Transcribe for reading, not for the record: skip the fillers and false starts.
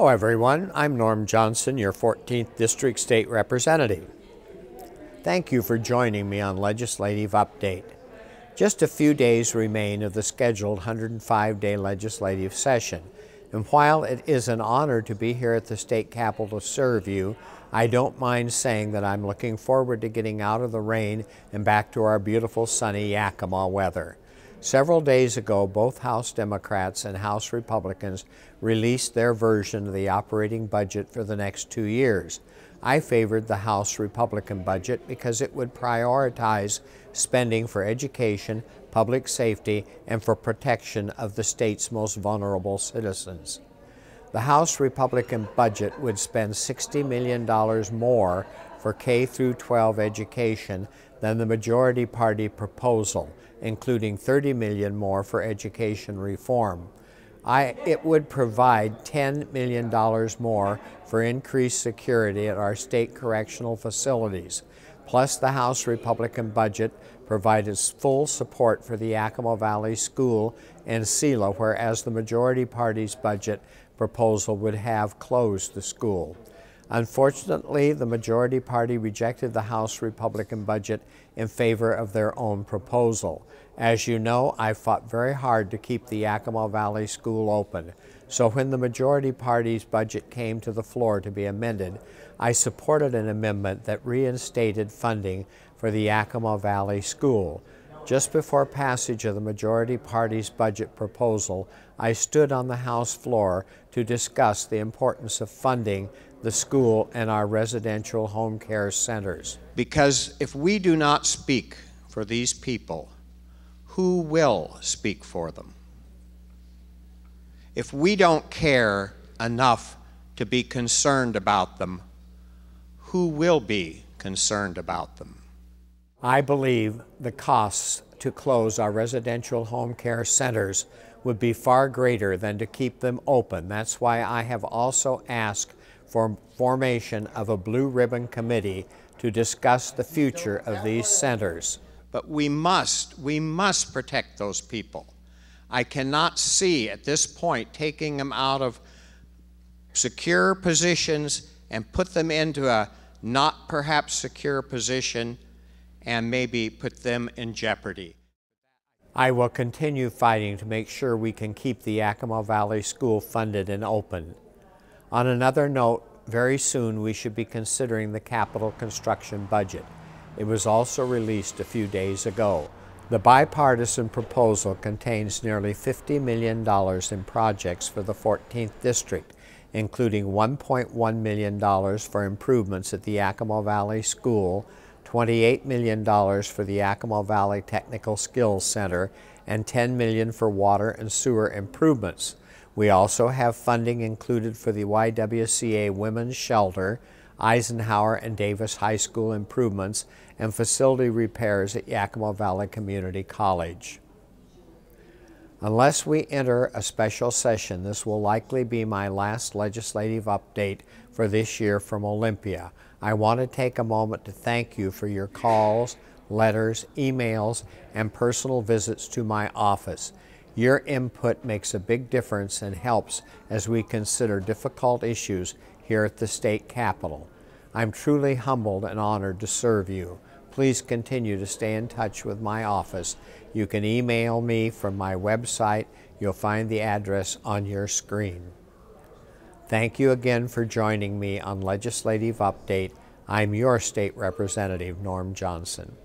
Hello everyone, I'm Norm Johnson, your 14th District State Representative. Thank you for joining me on Legislative Update. Just a few days remain of the scheduled 105-day legislative session, and while it is an honor to be here at the state capitol to serve you, I don't mind saying that I'm looking forward to getting out of the rain and back to our beautiful sunny Yakima weather. Several days ago, both House Democrats and House Republicans released their version of the operating budget for the next 2 years. I favored the House Republican budget because it would prioritize spending for education, public safety, and for protection of the state's most vulnerable citizens. The House Republican budget would spend $60 million more for K-12 education than the majority party proposal, including $30 million more for education reform. It would provide $10 million more for increased security at our state correctional facilities. Plus, the House Republican budget provided full support for the Yakima Valley School and Selah, whereas the majority party's budget proposal would have closed the school. Unfortunately, the majority party rejected the House Republican budget in favor of their own proposal. As you know, I fought very hard to keep the Yakima Valley School open. So when the majority party's budget came to the floor to be amended, I supported an amendment that reinstated funding for the Yakima Valley School. Just before passage of the majority party's budget proposal, I stood on the House floor to discuss the importance of funding the school and our residential home care centers. Because if we do not speak for these people, who will speak for them? If we don't care enough to be concerned about them, who will be concerned about them? I believe the costs to close our residential home care centers would be far greater than to keep them open. That's why I have also asked for formation of a blue ribbon committee to discuss the future of these centers. But we must protect those people. I cannot see at this point taking them out of secure positions and put them into a not perhaps secure position and maybe put them in jeopardy. I will continue fighting to make sure we can keep the Yakima Valley School funded and open. On another note, very soon we should be considering the capital construction budget. It was also released a few days ago. The bipartisan proposal contains nearly $50 million in projects for the 14th District, including $1.1 million for improvements at the Yakima Valley School, $28 million for the Yakima Valley Technical Skills Center, and $10 million for water and sewer improvements. We also have funding included for the YWCA Women's Shelter, Eisenhower and Davis High School improvements, and facility repairs at Yakima Valley Community College. Unless we enter a special session, this will likely be my last legislative update for this year from Olympia. I want to take a moment to thank you for your calls, letters, emails, and personal visits to my office. Your input makes a big difference and helps as we consider difficult issues here at the state capitol. I'm truly humbled and honored to serve you. Please continue to stay in touch with my office. You can email me from my website. You'll find the address on your screen. Thank you again for joining me on Legislative Update. I'm your State Representative, Norm Johnson.